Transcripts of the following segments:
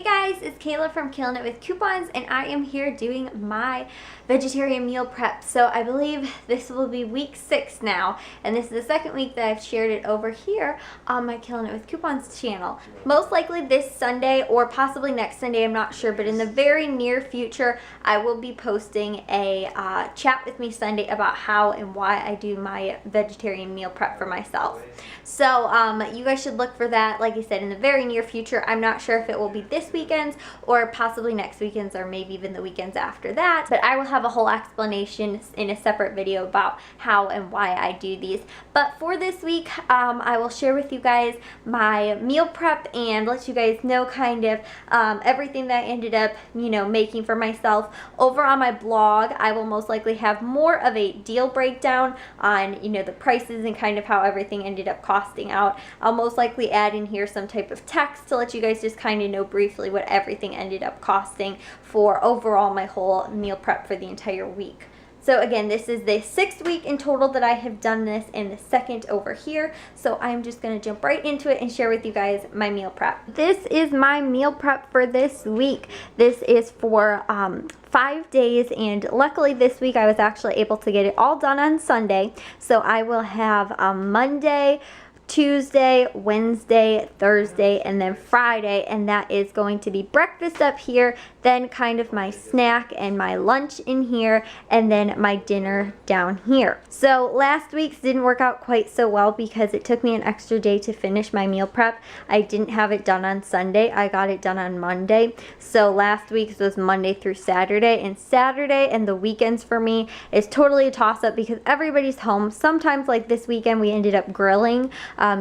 Hey guys, it's Kayla from Killing It with Coupons, and I am here doing my vegetarian meal prep. So I believe this will be week 6 now, and this is the second week that I've shared it over here on my Killing It with Coupons channel. Most likely this Sunday or possibly next Sunday, I'm not sure, but in the very near future I will be posting a chat with me Sunday about how and why I do my vegetarian meal prep for myself. So you guys should look for that, like I said, in the very near future. I'm not sure if it will be this weekends or possibly next weekends or maybe even the weekends after that, but I will have a whole explanation in a separate video about how and why I do these. But for this week, I will share with you guys my meal prep and let you guys know kind of everything that I ended up, making for myself. Over on my blog, I will most likely have more of a deal breakdown on, the prices and kind of how everything ended up costing out. I'll most likely add in here some type of text to let you guys just kind of know briefly what everything ended up costing for overall my whole meal prep for the entire week. So again, this is the 6th week in total that I have done this and the 2nd over here. So I'm just going to jump right into it and share with you guys my meal prep. This is my meal prep for this week. This is for 5 days, and luckily this week I was actually able to get it all done on Sunday. So I will have Monday, Tuesday, Wednesday, Thursday, and then Friday, and that is going to be breakfast up here, then kind of my snack and my lunch in here, and then my dinner down here. So last week's didn't work out quite so well because it took me an extra day to finish my meal prep. I didn't have it done on Sunday. I got it done on Monday. So last week's was Monday through Saturday, and Saturday and the weekends for me is totally a toss-up because everybody's home. Sometimes, like this weekend, we ended up grilling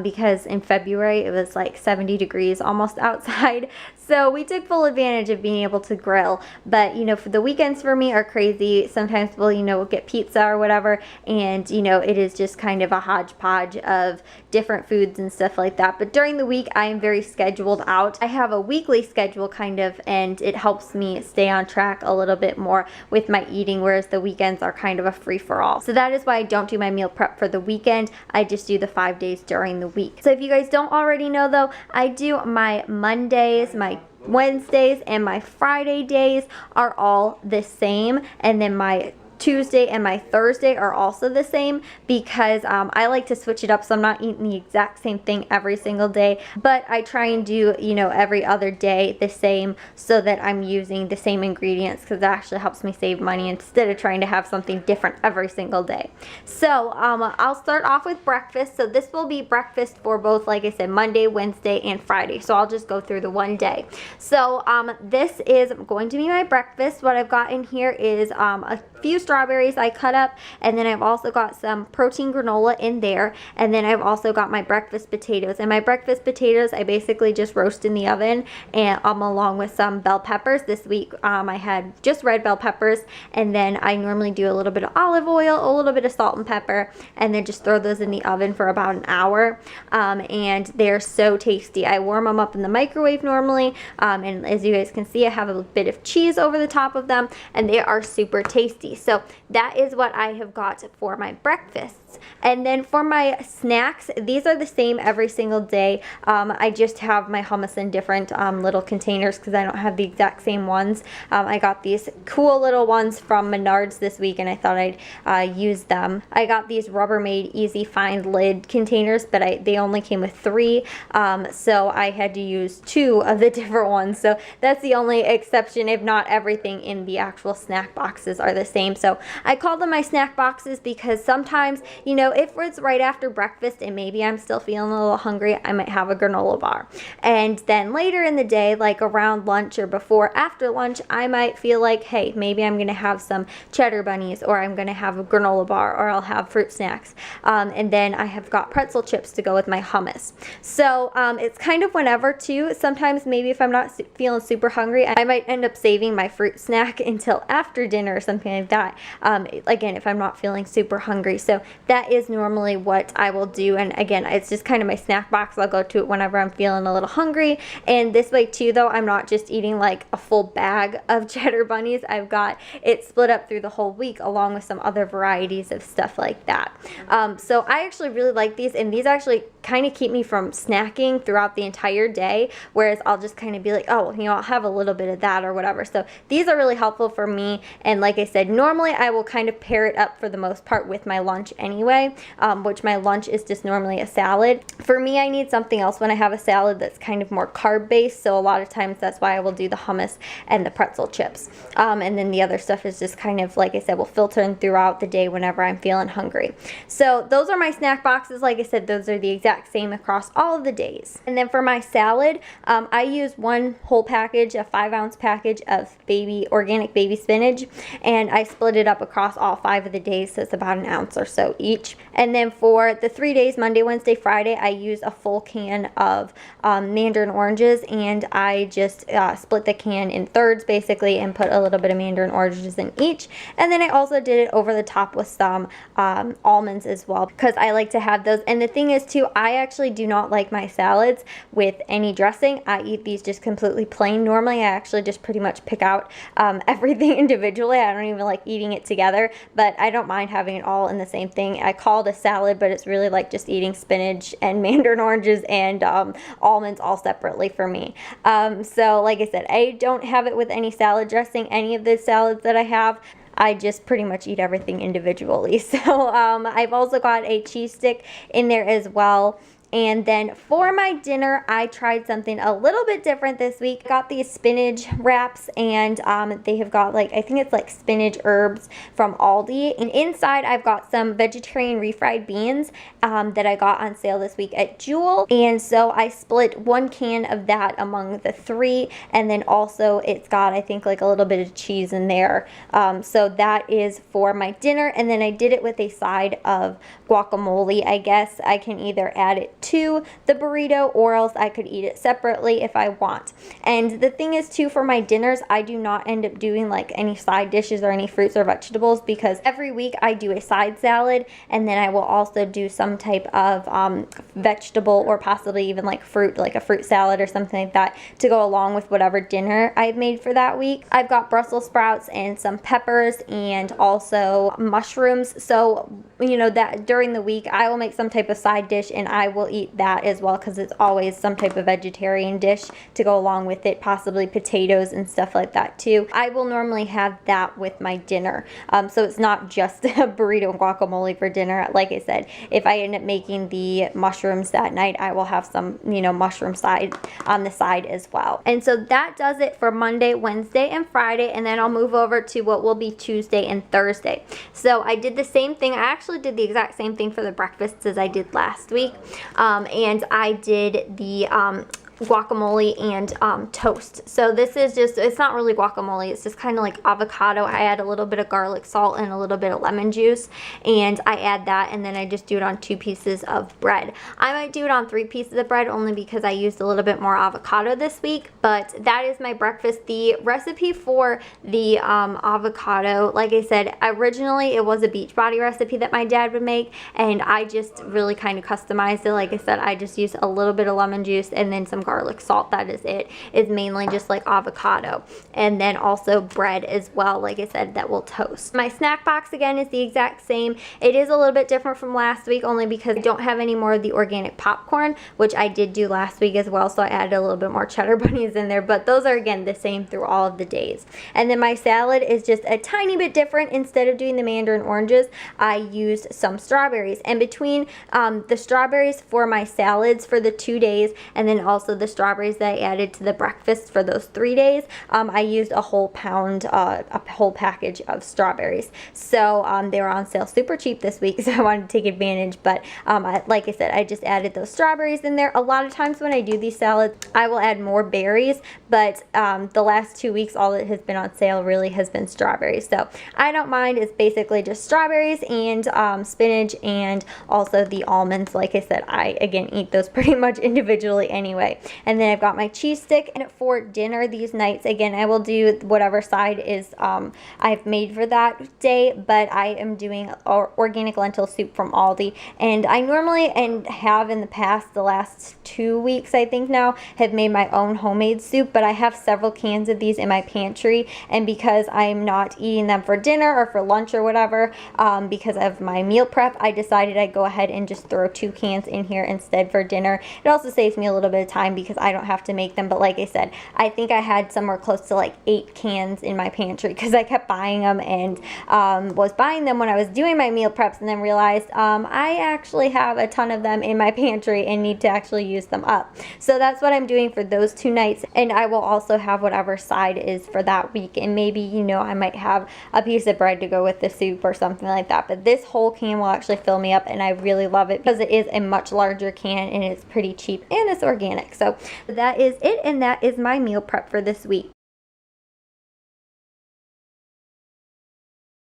because in February it was like 70 degrees almost outside. So we took full advantage of being able to grill. But, for the weekends for me are crazy. Sometimes we'll get pizza or whatever. And, it is just kind of a hodgepodge of different foods and stuff like that. But during the week, I am very scheduled out. I have a weekly schedule kind of, and it helps me stay on track a little bit more with my eating, whereas the weekends are kind of a free-for-all. So that is why I don't do my meal prep for the weekend. I just do the 5 days during the week. So if you guys don't already know though, I do my Mondays, my Wednesdays, and my Friday days are all the same, and then my Tuesday and my Thursday are also the same because I like to switch it up, so I'm not eating the exact same thing every single day, but I try and do every other day the same so that I'm using the same ingredients, because that actually helps me save money instead of trying to have something different every single day. So I'll start off with breakfast. So this will be breakfast for both, like I said, Monday, Wednesday, and Friday. So I'll just go through the one day. So this is going to be my breakfast. What I've got in here is a few strawberries I cut up, and then I've also got some protein granola in there, and then I've also got my breakfast potatoes. And my breakfast potatoes I basically just roast in the oven, and along with some bell peppers. This week I had just red bell peppers, and then I normally do a little bit of olive oil, a little bit of salt and pepper, and then just throw those in the oven for about an hour, and they're so tasty. I warm them up in the microwave normally, and as you guys can see, I have a bit of cheese over the top of them, and they are super tasty. So that is what I have got for my breakfasts. And then for my snacks, these are the same every single day. I just have my hummus in different little containers because I don't have the exact same ones. I got these cool little ones from Menards this week, and I thought I'd use them. I got these Rubbermaid Easy Find lid containers, but they only came with 3, so I had to use 2 of the different ones. So that's the only exception. If not, everything in the actual snack boxes are the same. So I call them my snack boxes because sometimes, if it's right after breakfast and maybe I'm still feeling a little hungry, I might have a granola bar. And then later in the day, like around lunch or after lunch, I might feel like, hey, maybe I'm going to have some cheddar bunnies, or I'm going to have a granola bar, or I'll have fruit snacks. And then I have got pretzel chips to go with my hummus. So it's kind of whenever too. Sometimes maybe if I'm not feeling super hungry, I might end up saving my fruit snack until after dinner or something like that. Again, if I'm not feeling super hungry. So that is normally what I will do. And again, it's just kind of my snack box. I'll go to it whenever I'm feeling a little hungry. And this way too, though, I'm not just eating like a full bag of cheddar bunnies. I've got it split up through the whole week along with some other varieties of stuff like that. So I actually really like these, and these actually kind of keep me from snacking throughout the entire day, whereas I'll just kind of be like, oh, you know, I'll have a little bit of that or whatever. So these are really helpful for me, and like I said, normally I will kind of pair it up for the most part with my lunch anyway, which my lunch is just normally a salad. For me, I need something else when I have a salad that's kind of more carb based, so a lot of times that's why I will do the hummus and the pretzel chips, and then the other stuff is just kind of, like I said, will filter in throughout the day whenever I'm feeling hungry. So those are my snack boxes. Like I said, those are the exact same across all of the days. And then for my salad, I use one whole package, a 5-ounce package of organic baby spinach, and I split it up across all 5 of the days, so it's about an ounce or so each. And then for the 3 days, Monday, Wednesday, Friday, I use a full can of mandarin oranges, and I just split the can in thirds basically and put a little bit of mandarin oranges in each. And then I also did it over the top with some almonds as well, because I like to have those. And the thing is too, I actually do not like my salads with any dressing. I eat these just completely plain. Normally I actually just pretty much pick out everything individually. I don't even like eating it together, but I don't mind having it all in the same thing. I call it a salad, but it's really like just eating spinach and mandarin oranges and almonds all separately for me. So like I said, I don't have it with any salad dressing, any of the salads that I have. I just pretty much eat everything individually. So I've also got a cheese stick in there as well. And then for my dinner, I tried something a little bit different this week. Got these spinach wraps, and they have got like, I think it's like spinach herbs from Aldi. And inside I've got some vegetarian refried beans that I got on sale this week at Jewel. And so I split 1 can of that among the 3. And then also it's got, I think, like a little bit of cheese in there. So that is for my dinner. And then I did it with a side of guacamole. I guess I can either add it to the burrito, or else I could eat it separately if I want. And the thing is too, for my dinners, I do not end up doing like any side dishes or any fruits or vegetables, because every week I do a side salad, and then I will also do some type of vegetable or possibly even like fruit, like a fruit salad or something like that, to go along with whatever dinner I've made for that week. I've got Brussels sprouts and some peppers and also mushrooms. So, you know, that during the week I will make some type of side dish, and I will eat that as well, because it's always some type of vegetarian dish to go along with it, possibly potatoes and stuff like that too. I will normally have that with my dinner, so it's not just a burrito and guacamole for dinner. Like I said, if I end up making the mushrooms that night, I will have some, you know, mushroom side on the side as well. And so that does it for Monday, Wednesday, and Friday, and then I'll move over to what will be Tuesday and Thursday. So I did the same thing. I actually did the exact same thing for the breakfasts as I did last week. And I did the guacamole and toast. So this is just, it's not really guacamole, it's just kind of like avocado. I add a little bit of garlic salt and a little bit of lemon juice, and I add that, and then I just do it on 2 pieces of bread. I might do it on 3 pieces of bread only because I used a little bit more avocado this week, but that is my breakfast. The recipe for the avocado, like I said, originally it was a Beachbody recipe that my dad would make, and I just really kind of customized it. Like I said, I just used a little bit of lemon juice and then some garlic salt. That is it. It's mainly just like avocado, and then also bread as well, like I said, that will toast. My snack box again is the exact same. It is a little bit different from last week only because I don't have any more of the organic popcorn, which I did do last week as well, so I added a little bit more cheddar bunnies in there, but those are again the same through all of the days. And then my salad is just a tiny bit different. Instead of doing the mandarin oranges, I used some strawberries, and between the strawberries for my salads for the 2 days, and then also the strawberries that I added to the breakfast for those 3 days, I used a whole pound, a whole package of strawberries. So they were on sale super cheap this week, so I wanted to take advantage. But like I said, I just added those strawberries in there. A lot of times when I do these salads, I will add more berries, but the last 2 weeks, all that has been on sale really has been strawberries. So I don't mind. It's basically just strawberries and spinach, and also the almonds. Like I said, I again eat those pretty much individually anyway. And then I've got my cheese stick. And for dinner these nights, again, I will do whatever side is I've made for that day, but I am doing organic lentil soup from Aldi. And I normally, and have in the past, the last 2 weeks I think now, have made my own homemade soup, but I have several cans of these in my pantry, and because I'm not eating them for dinner or for lunch or whatever, because of my meal prep, I decided I'd go ahead and just throw 2 cans in here instead for dinner. It also saves me a little bit of time because I don't have to make them, but like I said, I think I had somewhere close to like 8 cans in my pantry because I kept buying them, and was buying them when I was doing my meal preps, and then realized I actually have a ton of them in my pantry and need to actually use them up. So that's what I'm doing for those 2 nights, and I will also have whatever side is for that week, and maybe, you know, I might have a piece of bread to go with the soup or something like that. But this whole can will actually fill me up, and I really love it because it is a much larger can and it's pretty cheap and it's organic. So that is it, and that is my meal prep for this week.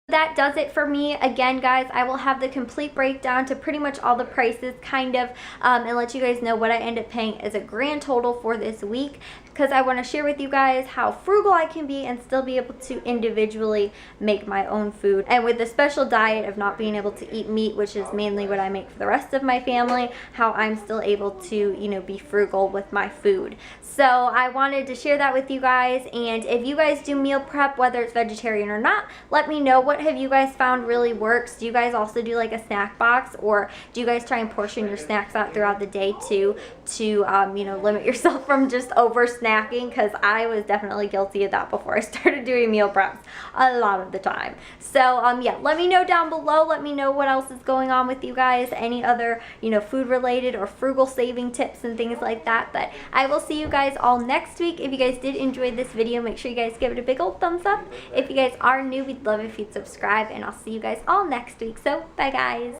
That does it for me. Again, guys, I will have the complete breakdown to pretty much all the prices kind of, and let you guys know what I end up paying as a grand total for this week, because I want to share with you guys how frugal I can be and still be able to individually make my own food. And with the special diet of not being able to eat meat, which is mainly what I make for the rest of my family, how I'm still able to, you know, be frugal with my food. So I wanted to share that with you guys. And if you guys do meal prep, whether it's vegetarian or not, let me know. What have you guys found really works? Do you guys also do like a snack box, or do you guys try and portion your snacks out throughout the day too, to you know, limit yourself from just over snacking? Because I was definitely guilty of that before I started doing meal preps a lot of the time. So yeah, let me know down below. Let me know what else is going on with you guys, any other, you know, food related or frugal saving tips and things like that. But I will see you guys all next week. If you guys did enjoy this video, make sure you guys give it a big old thumbs up. If you guys are new, we'd love if you'd subscribe, and I'll see you guys all next week. So bye guys.